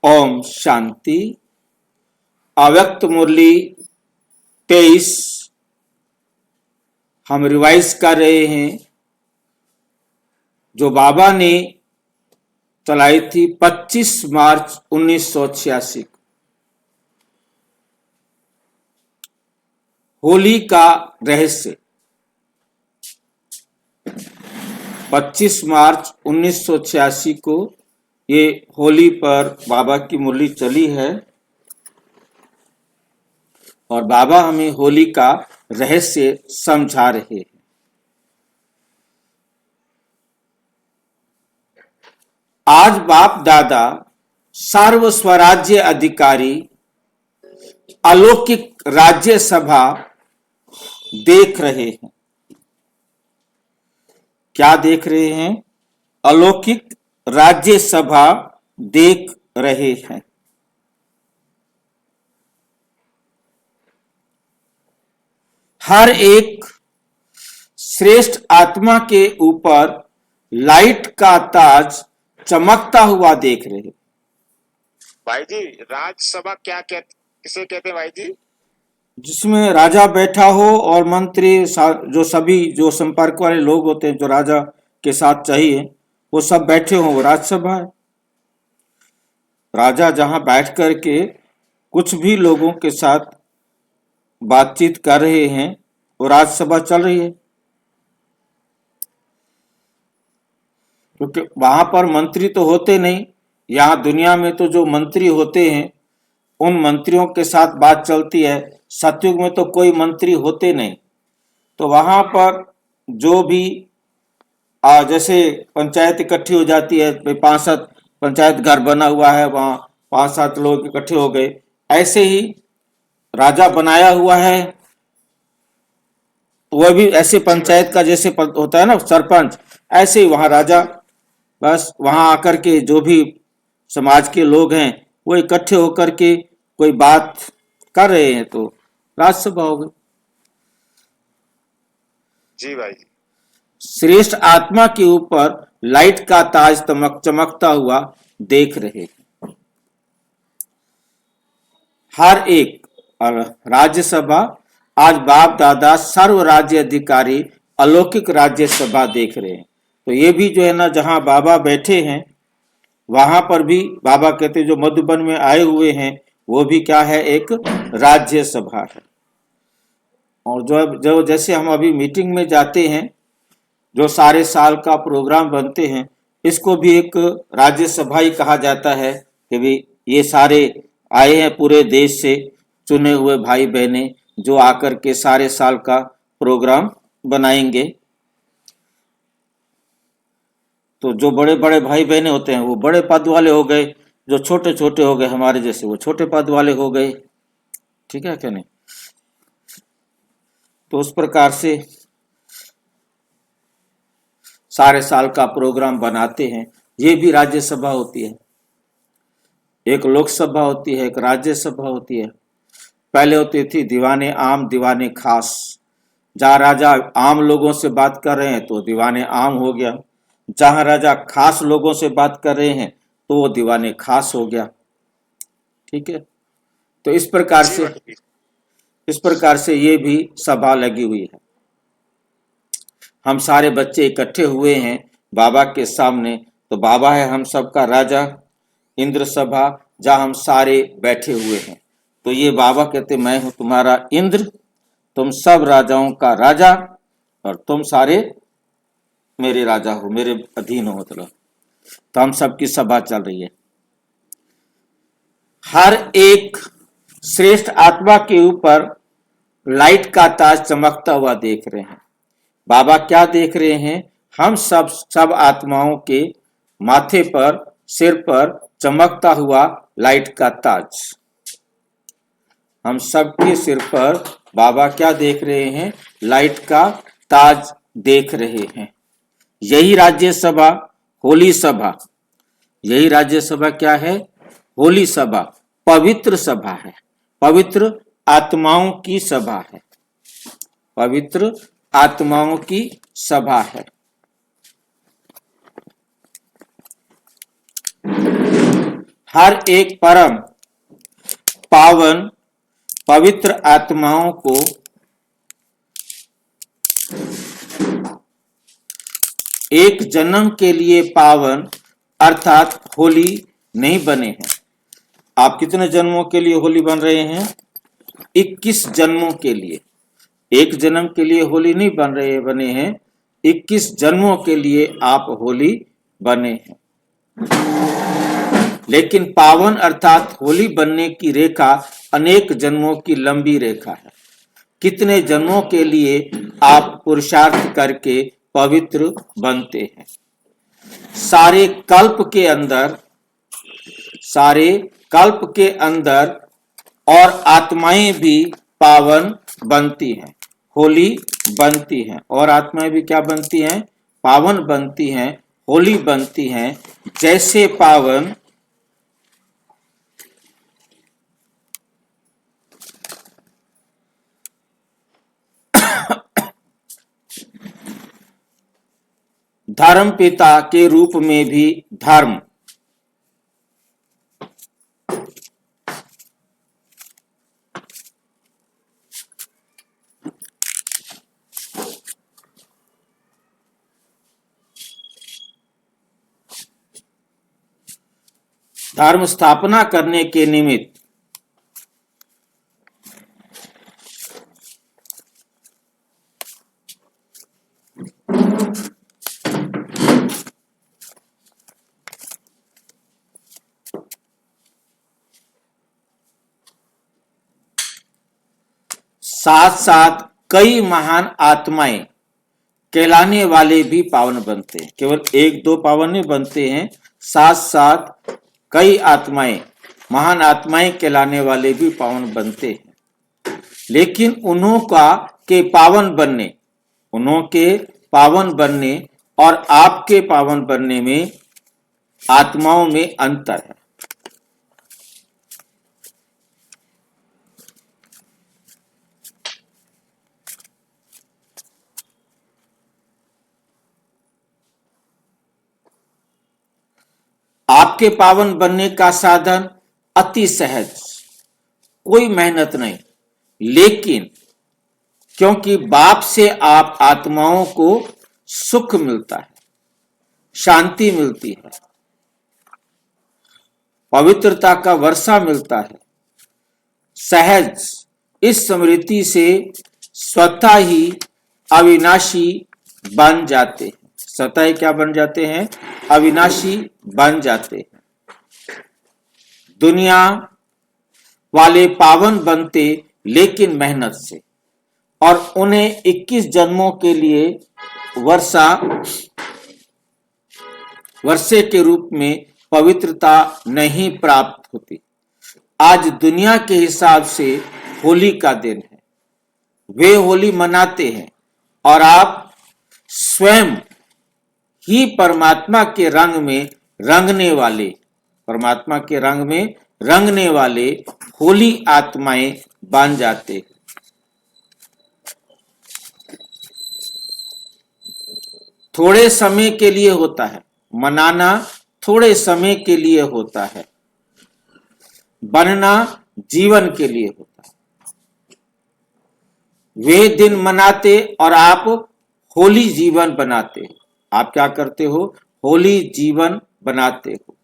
ओम शांति। अव्यक्त मुरली 23 हम रिवाइज कर रहे हैं, जो बाबा ने चलाई थी 25 मार्च 1986 को। होली का रहस्य। 25 मार्च 1986 को ये होली पर बाबा की मुरली चली है और बाबा हमें होली का रहस्य समझा रहे हैं। आज बाप दादा सर्व स्वराज्य अधिकारी अलौकिक राज्य सभा देख रहे हैं। क्या देख रहे हैं? अलौकिक राज्य सभा देख रहे हैं। हर एक श्रेष्ठ आत्मा के ऊपर लाइट का ताज चमकता हुआ देख रहे हैं। भाई जी, राज्यसभा क्या किसे कहते हैं भाई जी? जिसमें राजा बैठा हो और मंत्री, जो सभी जो संपर्क वाले लोग होते हैं, जो राजा के साथ चाहिए, वो सब बैठे हो, वो राज्यसभा है। राजा जहां बैठ करके कुछ भी लोगों के साथ बातचीत कर रहे हैं, वो राज्यसभा चल रही है। क्योंकि वहां पर मंत्री तो होते नहीं। यहाँ दुनिया में तो जो मंत्री होते हैं, उन मंत्रियों के साथ बात चलती है। सतयुग में तो कोई मंत्री होते नहीं। तो वहां पर जो भी जैसे पंचायत इकट्ठी हो जाती है, 5-7 पंचायत घर बना हुआ है, वहां 5-7 लोग इकट्ठे हो गए, ऐसे ही राजा बनाया हुआ है। वह भी ऐसे पंचायत का जैसे होता है ना सरपंच, ऐसे ही वहां राजा। बस वहां आकर के जो भी समाज के लोग हैं, वो इकट्ठे होकर के कोई बात कर रहे हैं, तो राज्यसभा हो गई। जी भाई जी। श्रेष्ठ आत्मा के ऊपर लाइट का ताज चमकता हुआ देख रहे हैं। हर एक राज्यसभा, आज बाप दादा सर्व राज्य अधिकारी अलौकिक राज्यसभा देख रहे हैं। तो ये भी जो है ना, जहां बाबा बैठे हैं वहां पर भी बाबा कहते जो मधुबन में आए हुए हैं, वो भी क्या है? एक राज्यसभा है। और जो जैसे हम अभी मीटिंग में जाते हैं, जो सारे साल का प्रोग्राम बनते हैं, इसको भी एक राज्यसभा ही कहा जाता है कि भी ये सारे आए हैं पूरे देश से चुने हुए भाई बहने, जो आकर के सारे साल का प्रोग्राम बनाएंगे। तो जो बड़े बड़े भाई बहने होते हैं वो बड़े पद वाले हो गए, जो छोटे छोटे हो गए हमारे जैसे, वो छोटे पद वाले हो गए। ठीक है क्या नहीं? तो उस प्रकार से सारे साल का प्रोग्राम बनाते हैं। ये भी राज्यसभा होती है। एक लोकसभा होती है, एक राज्यसभा होती है। पहले होती थी दीवाने आम दीवाने खास। जहाँ राजा आम लोगों से बात कर रहे हैं तो दीवाने आम हो गया। जहाँ राजा खास लोगों से बात कर रहे हैं तो वो दीवाने खास हो गया। ठीक है? तो इस प्रकार से ये भी सभा लगी हुई है। हम सारे बच्चे इकट्ठे हुए हैं बाबा के सामने। तो बाबा है हम सबका राजा, इंद्र सभा, जहाँ हम सारे बैठे हुए हैं। तो ये बाबा कहते मैं हूं तुम्हारा इंद्र, तुम सब राजाओं का राजा, और तुम सारे मेरे राजा हो, मेरे अधीन हो। मतलब तो हम सबकी सभा चल रही है। हर एक श्रेष्ठ आत्मा के ऊपर लाइट का ताज चमकता हुआ देख रहे हैं। बाबा क्या देख रहे हैं? हम सब आत्माओं के माथे पर, सिर पर चमकता हुआ लाइट का ताज। हम सबके सिर पर बाबा क्या देख रहे हैं? लाइट का ताज देख रहे हैं। यही राज्यसभा होली सभा, यही राज्यसभा क्या है? होली सभा, पवित्र सभा है, पवित्र आत्माओं की सभा है, पवित्र आत्माओं की सभा है। हर एक परम पावन पवित्र आत्माओं को एक जन्म के लिए पावन अर्थात होली नहीं बने हैं। आप कितने जन्मों के लिए होली बन रहे हैं? 21 जन्मों के लिए। एक जन्म के लिए होली नहीं बने हैं, 21 जन्मों के लिए आप होली बने हैं। लेकिन पावन अर्थात होली बनने की रेखा अनेक जन्मों की लंबी रेखा है। कितने जन्मों के लिए आप पुरुषार्थ करके पवित्र बनते हैं। सारे कल्प के अंदर और आत्माएं भी पावन बनती हैं, होली बनती हैं। और आत्माएं भी क्या बनती हैं? पावन बनती हैं, होली बनती हैं। जैसे पावन धर्म पिता के रूप में भी धर्म धर्म स्थापना करने के निमित्त साथ साथ कई महान आत्माएं कहलाने वाले भी पावन बनते हैं। केवल एक दो पावन नहीं बनते हैं, साथ साथ कई आत्माएं, महान आत्माएं कहलाने वाले भी पावन बनते हैं। लेकिन उन्हों के पावन बनने और आपके पावन बनने में आत्माओं में अंतर है। आपके पावन बनने का साधन अति सहज, कोई मेहनत नहीं, लेकिन क्योंकि बाप से आप आत्माओं को सुख मिलता है, शांति मिलती है, पवित्रता का वर्षा मिलता है, सहज इस स्मृति से स्वतः ही अविनाशी बन जाते हैं। स्वतः ही क्या बन जाते हैं? अविनाशी बन जाते हैं। दुनिया वाले पावन बनते लेकिन मेहनत से, और उन्हें 21 जन्मों के लिए वर्षे के रूप में पवित्रता नहीं प्राप्त होती। आज दुनिया के हिसाब से होली का दिन है, वे होली मनाते हैं और आप स्वयं ही परमात्मा के रंग में रंगने वाले होली आत्माएं बन जाते हैं। थोड़े समय के लिए होता है मनाना, थोड़े समय के लिए होता है बनना, जीवन के लिए होता है। वे दिन मनाते और आप होली जीवन बनाते हो। आप क्या करते हो? होली जीवन बनाते हो।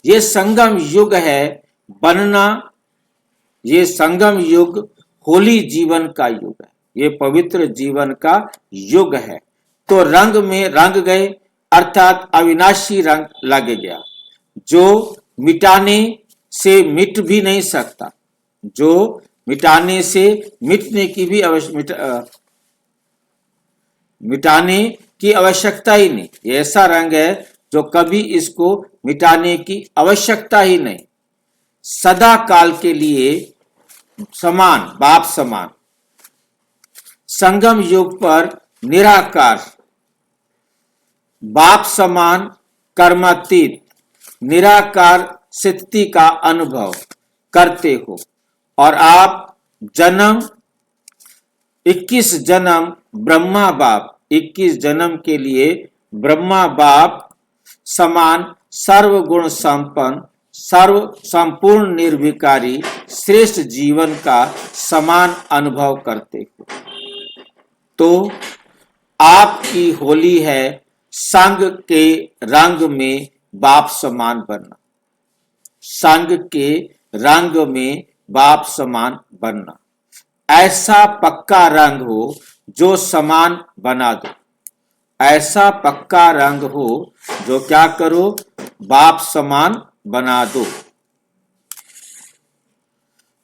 ये संगम युग है बनना, ये संगम युग होली जीवन का युग है, ये पवित्र जीवन का युग है। तो रंग में रंग गए अर्थात अविनाशी रंग लग गया, जो मिटाने से मिट भी नहीं सकता, जो मिटाने से मिटने की भी मिटाने की आवश्यकता ही नहीं। ये ऐसा रंग है जो कभी इसको मिटाने की आवश्यकता ही नहीं, सदा काल के लिए समान, बाप समान। संगम युग पर निराकार, बाप समान, कर्मातीत, निराकार स्थिति का अनुभव करते हो। और आप 21 जन्म ब्रह्मा बाप, 21 जन्म के लिए ब्रह्मा बाप समान सर्वगुण संपन्न सर्व संपूर्ण निर्विकारी श्रेष्ठ जीवन का समान अनुभव करते हो। तो आपकी होली है संग के रंग में बाप समान बनना, संग के रंग में बाप समान बनना। ऐसा पक्का रंग हो जो समान बना दो, ऐसा पक्का रंग हो जो क्या करो, बाप समान बना दो।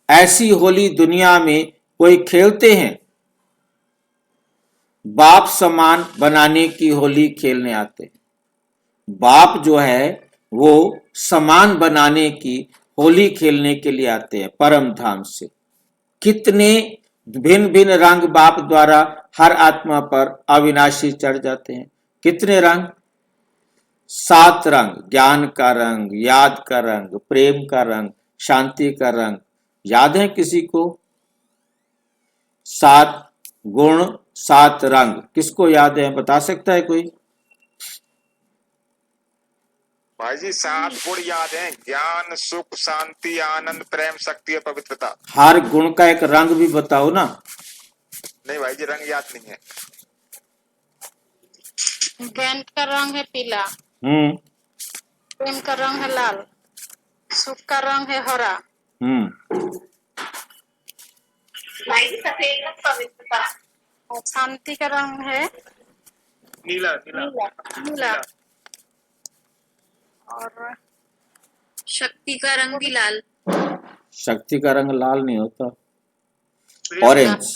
ऐसी होली दुनिया में कोई खेलते हैं? बाप समान बनाने की होली खेलने आते हैं। बाप जो है वो समान बनाने की होली खेलने के लिए आते हैं परम धाम से। कितने भिन्न भिन्न रंग बाप द्वारा हर आत्मा पर अविनाशी चढ़ जाते हैं। कितने रंग? 7 रंग, ज्ञान का रंग, याद का रंग, प्रेम का रंग, शांति का रंग। याद है किसी को? 7 गुण, 7 रंग, किसको याद है? बता सकता है कोई? भाई जी 7 गुण याद हैं, ज्ञान, सुख, शांति, आनंद, प्रेम, शक्ति और पवित्रता। हर गुण का एक रंग भी बताओ ना। नहीं भाई जी, रंग याद नहीं है। ज्ञान का रंग है पीला, प्रेम का रंग है लाल, सुख का रंग है हरा, सफेद पवित्रता, और शांति का रंग है नीला नीला, और शक्ति का रंग भी लाल। शक्ति का रंग लाल नहीं होता, ऑरेंज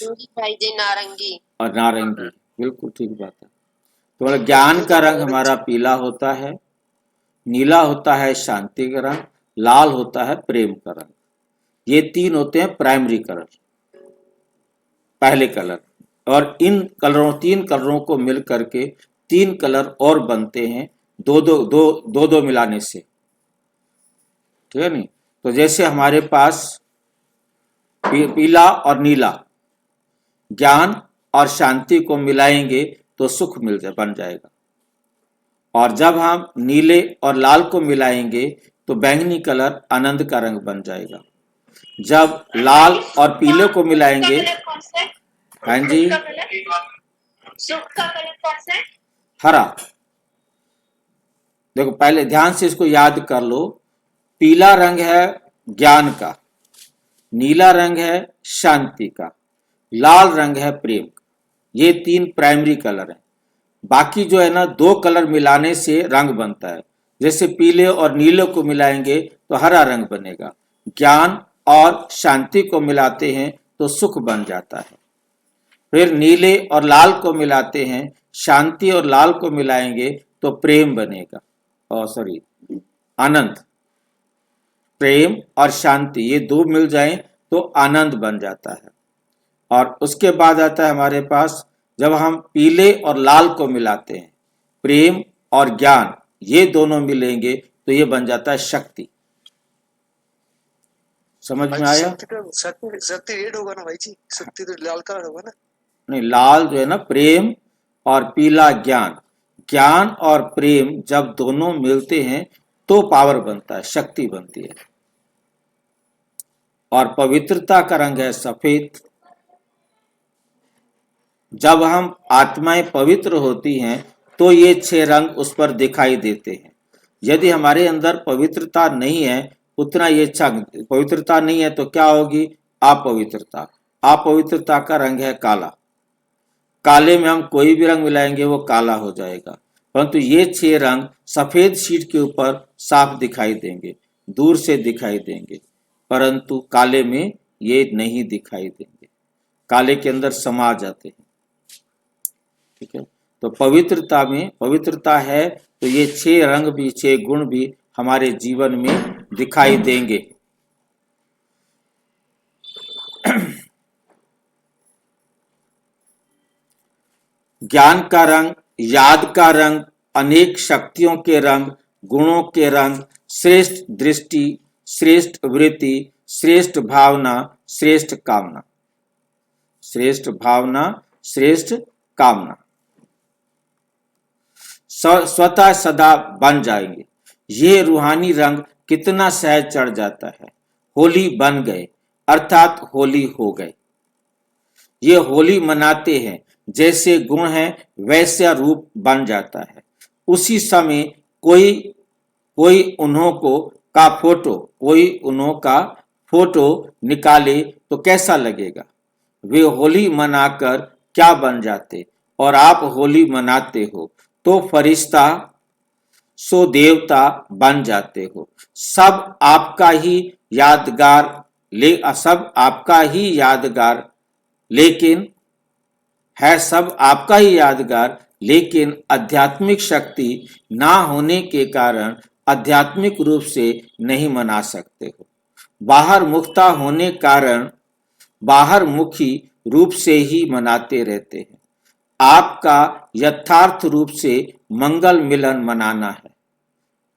नारंगी और नारंगी। बिल्कुल ठीक बात है। तो ज्ञान का रंग हमारा पीला होता है, नीला होता है शांति का रंग, लाल होता है प्रेम का रंग। ये 3 होते हैं प्राइमरी कलर, पहले कलर। और इन कलरों 3 कलरों को मिल करके 3 कलर और बनते हैं दो मिलाने से, ठीक है नहीं? तो जैसे हमारे पास पीला और नीला, ज्ञान और शांति को मिलाएंगे तो सुख बन जाएगा। और जब हम नीले और लाल को मिलाएंगे तो बैंगनी कलर आनंद का रंग बन जाएगा। जब लाल और पीले को मिलाएंगे, हाँ जी, सुख का कलर कौन सा है? हरा। देखो पहले ध्यान से इसको याद कर लो। पीला रंग है ज्ञान का, नीला रंग है शांति का, लाल रंग है प्रेम का। ये 3 प्राइमरी कलर हैं। बाकी जो है ना 2 कलर मिलाने से रंग बनता है। जैसे पीले और नीले को मिलाएंगे तो हरा रंग बनेगा, ज्ञान और शांति को मिलाते हैं तो सुख बन जाता है। फिर नीले और लाल को मिलाते हैं, शांति और लाल को मिलाएंगे तो प्रेम बनेगा, और सॉरी आनंद। प्रेम और शांति ये 2 मिल जाएं तो आनंद बन जाता है। और उसके बाद आता है हमारे पास, जब हम पीले और लाल को मिलाते हैं, प्रेम और ज्ञान ये दोनों मिलेंगे तो ये बन जाता है शक्ति। समझ में आया? शक्ति रेड होगा ना भाई जी, शक्ति तो लाल कलर होगा ना। नहीं, लाल जो है ना प्रेम और पीला ज्ञान। ज्ञान और प्रेम जब दोनों मिलते हैं तो पावर बनता है, शक्ति बनती है। और पवित्रता का रंग है सफेद। जब हम आत्माएं पवित्र होती हैं तो ये 6 रंग उस पर दिखाई देते हैं। यदि हमारे अंदर पवित्रता नहीं है, उतना ये पवित्रता नहीं है तो क्या होगी? अपवित्रता। अपवित्रता का रंग है काला। काले में हम कोई भी रंग मिलाएंगे वो काला हो जाएगा, परंतु ये 6 रंग सफेद शीट के ऊपर साफ दिखाई देंगे, दूर से दिखाई देंगे, परंतु काले में ये नहीं दिखाई देंगे, काले के अंदर समा जाते हैं। ठीक है, तो पवित्रता में पवित्रता है तो ये 6 रंग भी, 6 गुण भी हमारे जीवन में दिखाई देंगे। ज्ञान का रंग, याद का रंग, अनेक शक्तियों के रंग, गुणों के रंग, श्रेष्ठ दृष्टि, श्रेष्ठ वृत्ति, श्रेष्ठ भावना, श्रेष्ठ कामना। श्रेष्ठ भावना, श्रेष्ठ कामना स्वतः सदा बन जाएंगे। ये रूहानी रंग कितना सहज चढ़ जाता है। होली बन गए अर्थात होली हो गए। ये होली मनाते हैं, जैसे गुण है वैसा रूप बन जाता है। उसी समय कोई कोई उन्हों का फोटो निकाले तो कैसा लगेगा। वे होली मनाकर क्या बन जाते, और आप होली मनाते हो तो फरिश्ता सो देवता बन जाते हो। सब आपका ही यादगार लेकिन आध्यात्मिक शक्ति ना होने के कारण आध्यात्मिक रूप से नहीं मना सकते हो। बाहर मुखी रूप से ही मनाते रहते हैं। आपका यथार्थ रूप से मंगल मिलन मनाना है।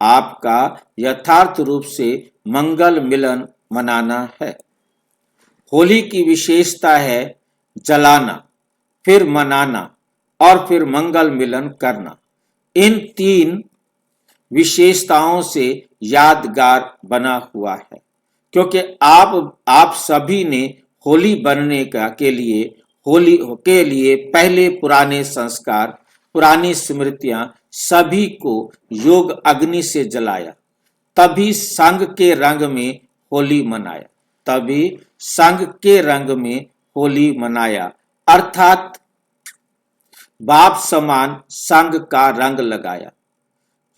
आपका यथार्थ रूप से मंगल मिलन मनाना है। होली की विशेषता है जलाना, फिर मनाना और फिर मंगल मिलन करना। इन तीन विशेषताओं से यादगार बना हुआ है, क्योंकि आप सभी ने होली बनने के लिए पहले पुराने संस्कार, पुरानी स्मृतियां सभी को योग अग्नि से जलाया, तभी संग के रंग में होली मनाया अर्थात बाप समान संग का रंग लगाया।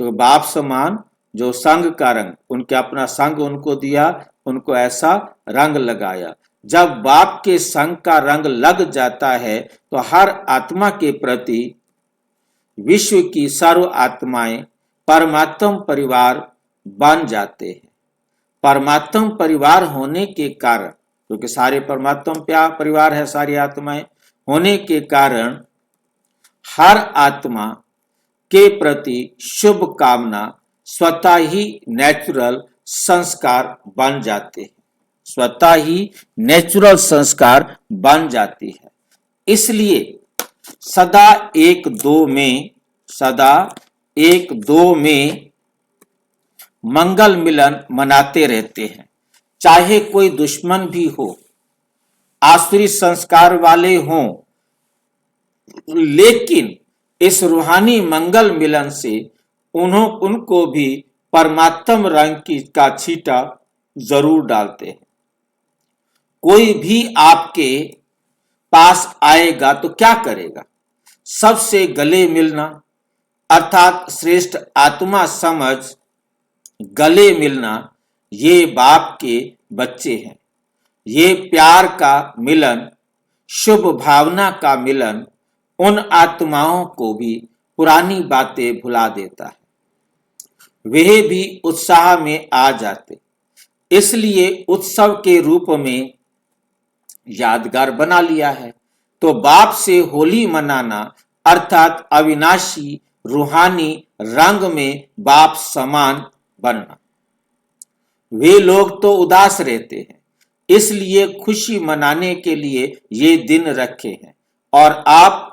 तो बाप समान जो संग का रंग, उनके अपना संग उनको दिया, उनको ऐसा रंग लगाया। जब बाप के संग का रंग लग जाता है तो हर आत्मा के प्रति विश्व की सर्व आत्माएं परमात्म परिवार बन जाते हैं। परमात्म परिवार होने के कारण, क्योंकि सारे परमात्म परिवार है, सारी आत्माएं होने के कारण हर आत्मा के प्रति शुभ कामना स्वतः ही नेचुरल संस्कार बन जाती है। इसलिए सदा एक दो में मंगल मिलन मनाते रहते हैं। चाहे कोई दुश्मन भी हो, आसुरी संस्कार वाले हों, लेकिन इस रूहानी मंगल मिलन से उनको भी परमात्म रंग का छींटा जरूर डालते हैं। कोई भी आपके पास आएगा तो क्या करेगा? सबसे गले मिलना अर्थात श्रेष्ठ आत्मा समझ गले मिलना, ये बाप के बच्चे हैं। ये प्यार का मिलन, शुभ भावना का मिलन उन आत्माओं को भी पुरानी बातें भुला देता है। वे भी उत्साह में आ जाते, इसलिए उत्सव के रूप में यादगार बना लिया है। तो बाप से होली मनाना अर्थात अविनाशी रूहानी रंग में बाप समान बनना। वे लोग तो उदास रहते हैं, इसलिए खुशी मनाने के लिए ये दिन रखे हैं, और आप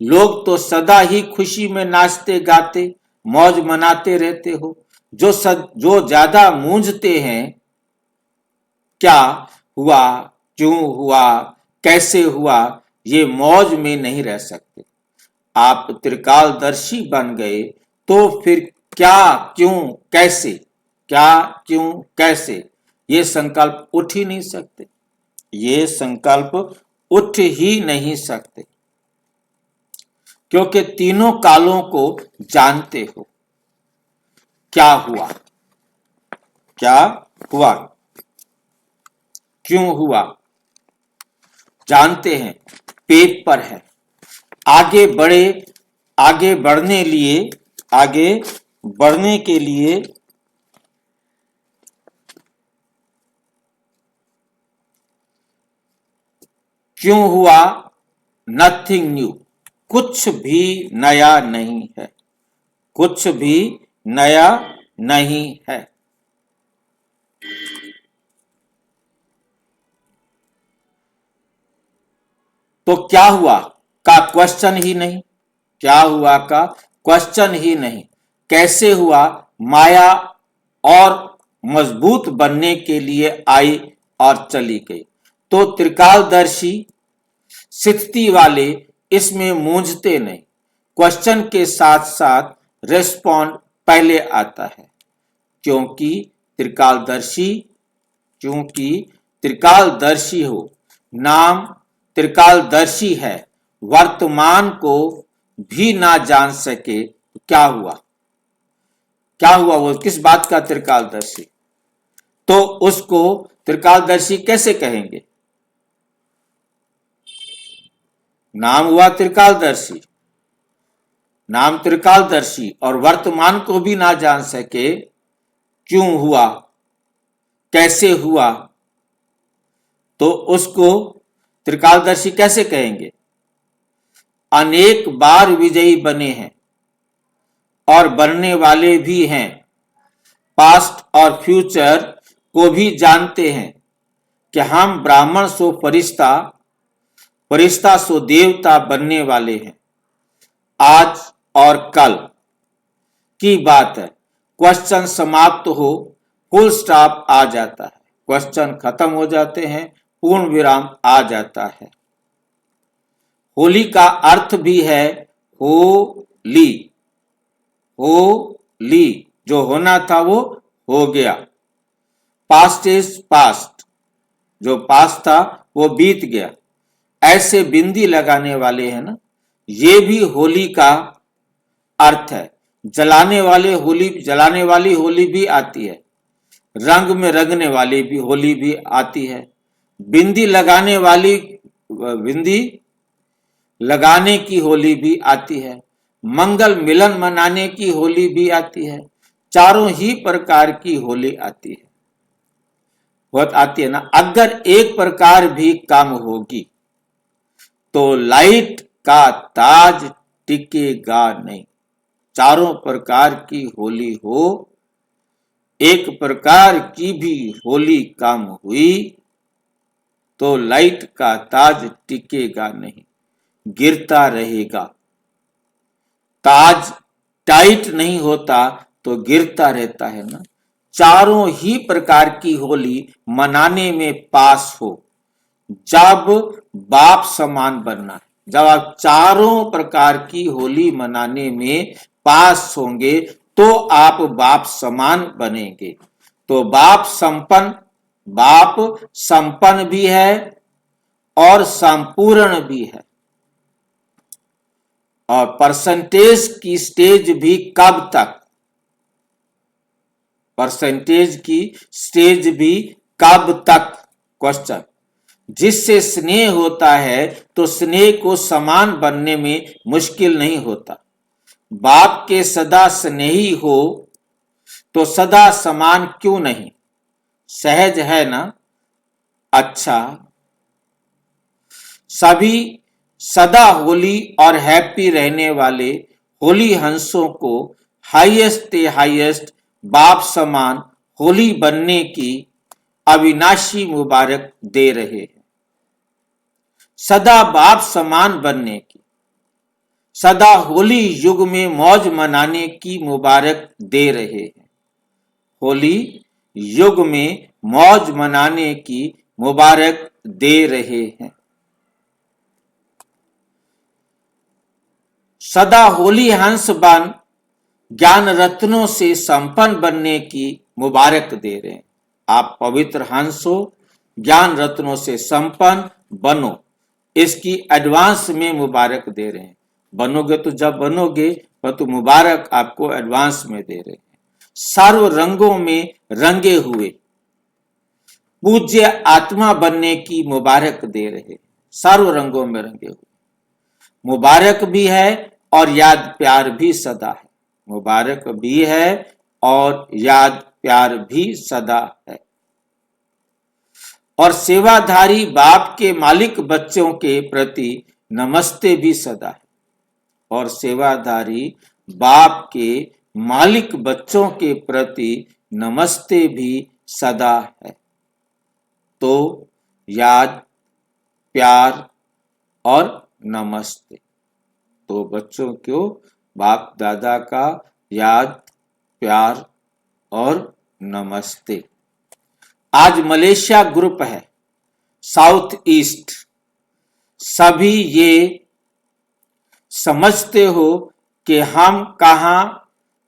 लोग तो सदा ही खुशी में नाचते गाते मौज मनाते रहते हो। जो ज्यादा मूंझते हैं, क्या हुआ, क्यों हुआ, कैसे हुआ, ये मौज में नहीं रह सकते। आप त्रिकालदर्शी बन गए तो फिर क्या क्यों कैसे ये संकल्प उठ ही नहीं सकते। क्योंकि तीनों कालों को जानते हो। क्या हुआ, क्यों हुआ जानते हैं, पेट पर है। आगे बढ़ने के लिए क्यों हुआ, नथिंग न्यू, कुछ भी नया नहीं है। तो क्या हुआ का क्वेश्चन ही नहीं। कैसे हुआ, माया और मजबूत बनने के लिए आई और चली गई। तो त्रिकालदर्शी स्थिति वाले इसमें मूंझते नहीं, क्वेश्चन के साथ साथ रेस्पॉन्ड पहले आता है, क्योंकि त्रिकालदर्शी हो, नाम त्रिकालदर्शी है, वर्तमान को भी ना जान सके तो क्या हुआ? वो किस बात का त्रिकालदर्शी? तो उसको त्रिकालदर्शी कैसे कहेंगे? नाम हुआ त्रिकालदर्शी, और वर्तमान को भी ना जान सके, क्यों हुआ, कैसे हुआ, तो उसको त्रिकालदर्शी कैसे कहेंगे? अनेक बार विजयी बने हैं और बनने वाले भी हैं, पास्ट और फ्यूचर को भी जानते हैं कि हम ब्राह्मण सो फरिश्ता सो देवता बनने वाले हैं। आज और कल की बात है, क्वेश्चन समाप्त हो, फुल स्टॉप आ जाता है, क्वेश्चन खत्म हो जाते हैं, पूर्ण विराम आ जाता है। होली का अर्थ भी है होली, जो होना था वो हो गया। पास्ट इज पास्ट, जो पास्ट था वो बीत गया। ऐसे बिंदी लगाने वाले हैं ना, ये भी होली का अर्थ है। जलाने वाली होली भी आती है, रंग में रंगने वाली भी होली भी आती है। बिंदी लगाने की होली भी आती है, मंगल मिलन मनाने की होली भी आती है। चारों ही प्रकार की होली आती है, बहुत आती है ना। अगर एक प्रकार भी कम होगी तो लाइट का ताज टिकेगा नहीं। चारों प्रकार की होली हो, एक प्रकार की भी होली कम हुई तो लाइट का ताज टिकेगा नहीं, गिरता रहेगा। ताज टाइट नहीं होता तो गिरता रहता है ना। चारों ही प्रकार की होली मनाने में पास हो, जब बाप समान बनना है। जब आप चारों प्रकार की होली मनाने में पास होंगे तो आप बाप समान बनेंगे। तो बाप संपन्न भी है और संपूर्ण भी है। और परसेंटेज की स्टेज भी कब तक? क्वेश्चन। जिससे स्नेह होता है तो स्नेह को समान बनने में मुश्किल नहीं होता। बाप के सदा स्नेही हो तो सदा समान क्यों नहीं? सहज है ना। अच्छा, सभी सदा होली और हैप्पी रहने वाले होली हंसों को हाईएस्ट बाप समान होली बनने की अविनाशी मुबारक दे रहे हैं। सदा बाप समान बनने की, सदा होली युग में मौज मनाने की मुबारक दे रहे हैं। होली युग में मौज मनाने की मुबारक दे रहे हैं। सदा होली हंस बन ज्ञान रत्नों से संपन्न बनने की मुबारक दे रहे हैं। आप पवित्र हंस हो, ज्ञान रत्नों से संपन्न बनो, इसकी एडवांस में मुबारक दे रहे हैं। बनोगे तो जब बनोगे, परंतु मुबारक आपको एडवांस में दे रहे हैं। सर्व रंगों में रंगे हुए पूज्य आत्मा बनने की मुबारक दे रहे हैं। सर्व रंगों में रंगे हुए मुबारक भी है और याद प्यार भी सदा है। मुबारक भी है और याद प्यार भी सदा है। और सेवाधारी बाप के मालिक बच्चों के प्रति नमस्ते भी सदा है। और सेवाधारी बाप के मालिक बच्चों के प्रति नमस्ते भी सदा है। तो याद, प्यार और नमस्ते। तो बच्चों को बाप दादा का याद, प्यार और नमस्ते। आज मलेशिया ग्रुप है, साउथ ईस्ट, सभी ये समझते हो कि हम कहां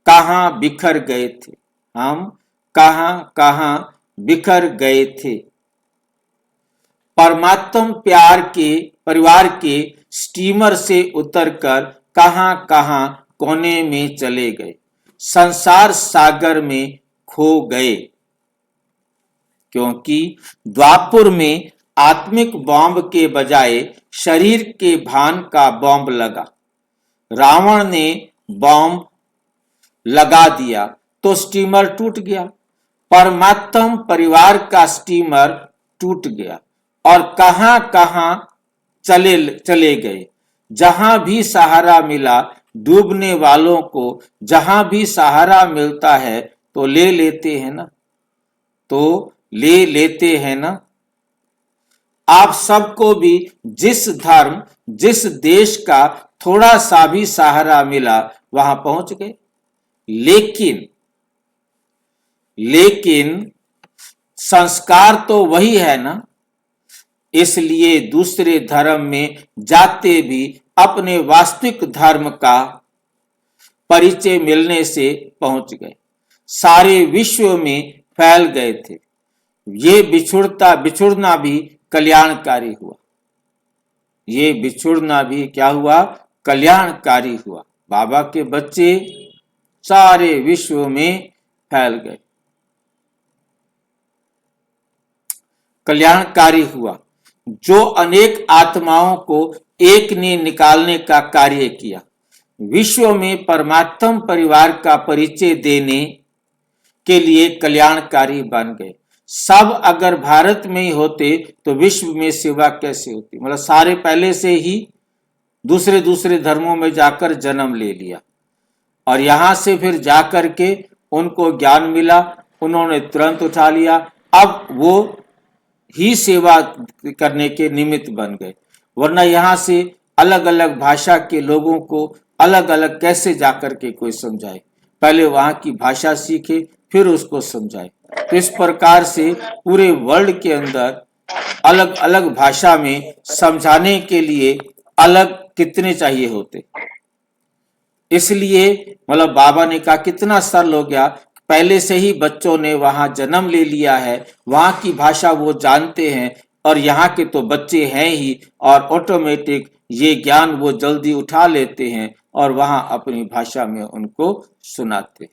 कहां बिखर गए थे, हम कहां कहां बिखर गए थे। परमात्म प्यार के परिवार के स्टीमर से उतरकर कहां कहां कोने में चले गए, संसार सागर में खो गए। क्योंकि द्वापुर में आत्मिक बॉम्ब के बजाय शरीर के भान का बॉम्ब लगा। रावण ने बॉम्ब लगा दिया तो स्टीमर टूट गया। परमात्म परिवार का स्टीमर टूट गया और कहां कहां चले गए। जहां भी सहारा मिला, डूबने वालों को जहां भी सहारा मिलता है तो ले लेते हैं ना, तो ले लेते हैं ना। आप सबको भी जिस धर्म जिस देश का थोड़ा सा भी सहारा मिला वहां पहुंच गए। लेकिन संस्कार तो वही है ना, इसलिए दूसरे धर्म में जाते भी अपने वास्तविक धर्म का परिचय मिलने से पहुंच गए, सारे विश्व में फैल गए थे। ये बिछुड़ना भी कल्याणकारी हुआ, ये बिछुड़ना भी क्या हुआ, कल्याणकारी हुआ। बाबा के बच्चे सारे विश्व में फैल गए, कल्याणकारी हुआ। जो अनेक आत्माओं को एक ने निकालने का कार्य किया, विश्व में परमात्म परिवार का परिचय देने के लिए कल्याणकारी बन गए। सब अगर भारत में ही होते तो विश्व में सेवा कैसे होती। मतलब सारे पहले से ही दूसरे धर्मों में जाकर जन्म ले लिया और यहां से फिर जाकर के उनको ज्ञान मिला, उन्होंने तुरंत उठा लिया। अब वो ही सेवा करने के निमित्त बन गए, वरना यहाँ से अलग अलग भाषा के लोगों को अलग अलग कैसे जाकर के कोई समझाए। पहले वहां की भाषा सीखे फिर उसको समझाए। तो इस प्रकार से पूरे वर्ल्ड के अंदर अलग अलग भाषा में समझाने के लिए अलग कितने चाहिए होते। इसलिए मतलब बाबा ने कहा कितना सरल हो गया, पहले से ही बच्चों ने वहां जन्म ले लिया है, वहां की भाषा वो जानते हैं और यहाँ के तो बच्चे हैं ही, और ऑटोमेटिक ये ज्ञान वो जल्दी उठा लेते हैं और वहां अपनी भाषा में उनको सुनाते हैं।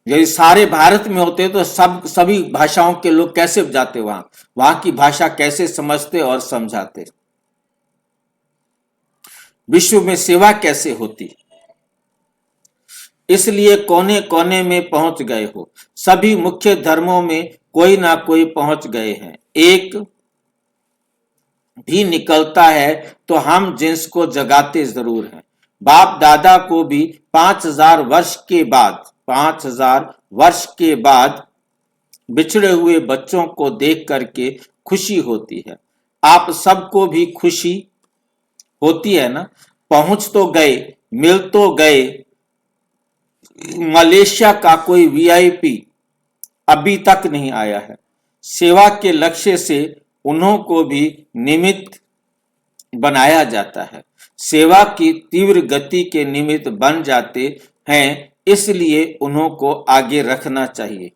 यदि सारे भारत में होते तो सभी भाषाओं के लोग कैसे जाते वहां की भाषा कैसे समझते और समझाते, विश्व में सेवा कैसे होती। इसलिए कोने कोने में पहुंच गए हो, सभी मुख्य धर्मों में कोई ना कोई पहुंच गए हैं। एक भी निकलता है तो हम जिन्स को जगाते जरूर हैं। बाप दादा को भी 5000 वर्ष के बाद बिछड़े हुए बच्चों को देख करके खुशी होती है। आप सबको भी खुशी होती है ना। पहुंच तो गए, मिल तो गए। मलेशिया का कोई वीआईपी अभी तक नहीं आया है। सेवा के लक्ष्य से उन्हों को भी निमित्त बनाया जाता है, सेवा की तीव्र गति के निमित्त बन जाते हैं, इसलिए उन्हों को आगे रखना चाहिए,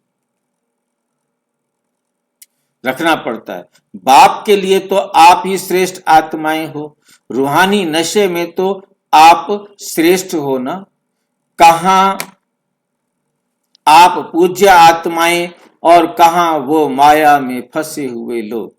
रखना पड़ता है। बाप के लिए तो आप ही श्रेष्ठ आत्माएं हो, रूहानी नशे में तो आप श्रेष्ठ हो ना। कहां आप पूज्य आत्माएं और कहां वो माया में फंसे हुए लोग।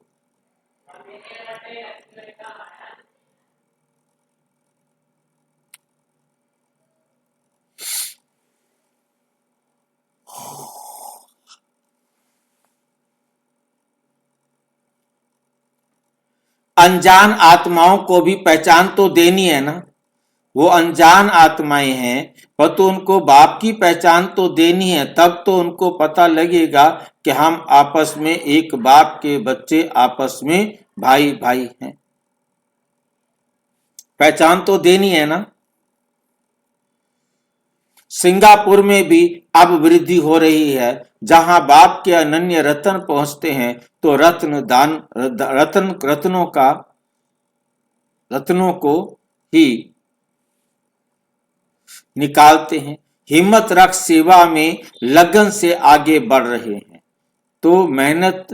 अनजान आत्माओं को भी पहचान तो देनी है ना। वो अनजान आत्माएं हैं पर तो उनको बाप की पहचान तो देनी है, तब तो उनको पता लगेगा कि हम आपस में एक बाप के बच्चे, आपस में भाई भाई हैं। पहचान तो देनी है ना। सिंगापुर में भी अब वृद्धि हो रही है। जहां बाप के अनन्य रत्न पहुंचते हैं तो रत्नों को ही निकालते हैं। हिम्मत रख, सेवा में लगन से आगे बढ़ रहे हैं तो मेहनत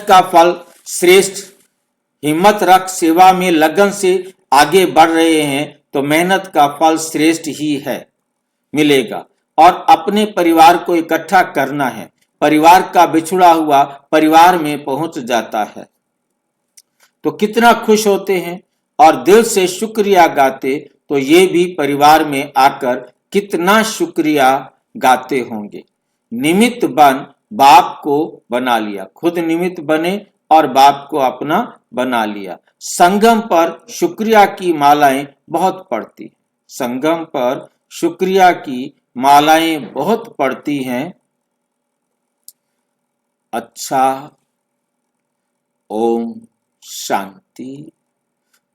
का फल श्रेष्ठ। हिम्मत रख, सेवा में लगन से आगे बढ़ रहे हैं तो मेहनत का फल श्रेष्ठ ही है, मिलेगा। और अपने परिवार को इकट्ठा करना है। परिवार का बिछुड़ा हुआ परिवार में पहुंच जाता है तो कितना खुश होते हैं और दिल से शुक्रिया गाते तो ये भी परिवार में आकर कितना शुक्रिया गाते होंगे। निमित्त बन, बाप को बना लिया। खुद निमित्त बने और बाप को अपना बना लिया। संगम पर शुक्रिया की मालाएं बहुत पड़ती। संगम पर शुक्रिया की मालाएं बहुत पड़ती हैं। अच्छा, ओम शांति।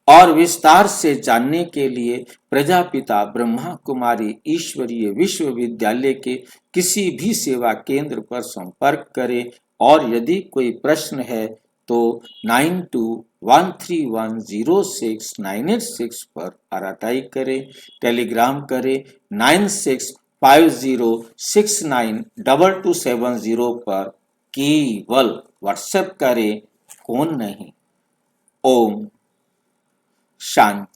और विस्तार से जानने के लिए प्रजापिता ब्रह्मा कुमारी ईश्वरीय विश्वविद्यालय के किसी भी सेवा केंद्र पर संपर्क करें और यदि कोई प्रश्न है तो 9213106986 पर आरटीआई करें, टेलीग्राम करें 9650692270 पर, केवल व्हाट्सएप करें, फोन नहीं। ओम शांति।